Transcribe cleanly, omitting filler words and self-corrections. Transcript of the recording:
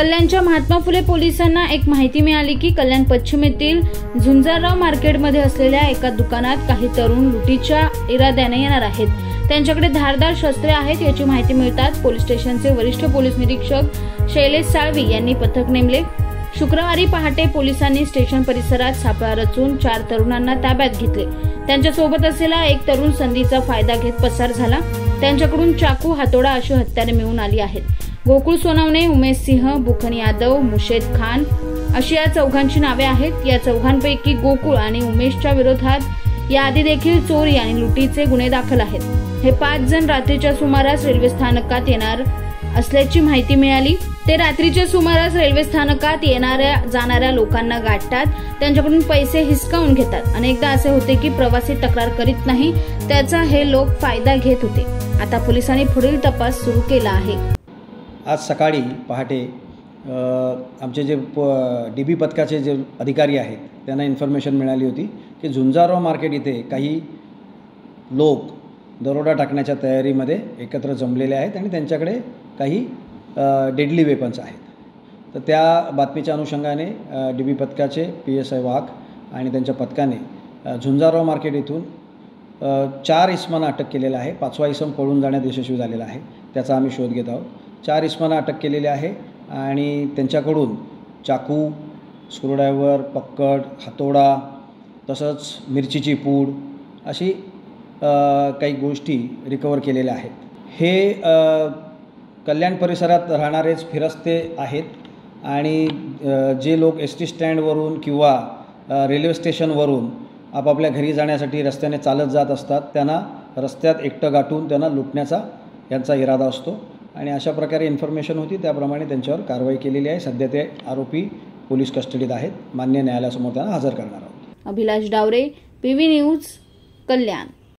कल्याणच्या महात्मा फुले पोलिसांना एक माहिती मिळाली की कल्याण पश्चिम येथील झुंजारराव मार्केटमध्ये असलेल्या एका दुकानात काही तरुण लुटीच्या इराद्याने येणार आहेत। त्यांच्याकडे धारदार शस्त्रे आहेत। याची माहिती मिळताच पोलीस स्टेशनचे वरिष्ठ पोलीस निरीक्षक शैलेश साळवी यांनी पथक नेमले। शुक्रवारी पहाटे पोलिसांनी स्टेशन परिसरात सापळा रचून 4 तरुणांना ताब्यात घेतले। त्यांच्या सोबत असलेला एक तरुण संधीचा फायदा घेत पसार झाला। त्यांच्याकडून चाकू, हातोडा अशी हत्यारे मिळून आली आहेत। गोकुळ सोनवणे, उमेश सिंह, बुखन यादव, मुशेद खान अशी या चौघांची नावे आहेत। या चौघांपैकी गोकुळ आणि उमेशच्या विरोधात याआधी देखील चोरी आणि लुटीचे गुन्हे दाखल आहेत। हे 5 जण रात्रीच्या सुमारास रेल्वे स्थानकात येणार असल्याची माहिती मिळाली। ते रात्रीच्या सुमारास रेल्वे स्थानकात येणाऱ्या जाणाऱ्या लोकांना गाठतात, त्यांच्याकडून पैसे हिसकावून घेतात। अनेकदा असे होते की प्रवासी तक्रार करीत नाही, त्याचा हे लोक फायदा घेत होते। आता पोलिसांनी पुढील तपास सुरू केला आहे। आज सकाळी पहाटे आमचे जे डीबी पथकाचे जे अधिकारी आहेत त्यांना इन्फॉर्मेशन मिळाली होती की झुंजारराव मार्केट इथे काही लोक दरोडा टाकण्याच्या तयारीमध्ये एकत्र जमलेले आहेत आणि त्यांच्याकडे काही डेडली वेपन्स आहेत। तर त्या बातमीच्या अनुषंगाने डीबी पथकाचे PSI वाघ आणि त्यांच्या पथकाने झुंजारराव मार्केट इथून 4 इसमांना अटक केलेला आहे। 5वा इसम पळून जाण्यात यशस्वी झालेला आहे, त्याचा आम्ही शोध घेत आहोत। 4 इसमांना अटक केलेली आहे आणि त्यांच्याकडून चाकू, स्क्रूड्रायव्हर, पक्कड, हातोडा तसंच मिरचीची पूड अशी काही गोष्टी रिकवर केलेल्या आहेत। हे कल्याण परिसरात राहणारेच फिरस्ते आहेत आणि जे लोक ST स्टँडवरून किंवा रेल्वे स्टेशनवरून आपापल्या घरी जाण्यासाठी रस्त्याने चालत जात असतात, त्यांना रस्त्यात एकटं गाठून त्यांना लुटण्याचा यांचा इरादा असतो आणि अशा प्रकारे इन्फॉर्मेशन होती, त्याप्रमाणे त्यांच्यावर कारवाई केलेली आहे। सध्या ते आरोपी पोलीस कस्टडीत आहेत। मान्य न्यायालयासमोर त्यांना हजर करणार आहोत। अभिलाष डावरे, PV न्यूज, कल्याण।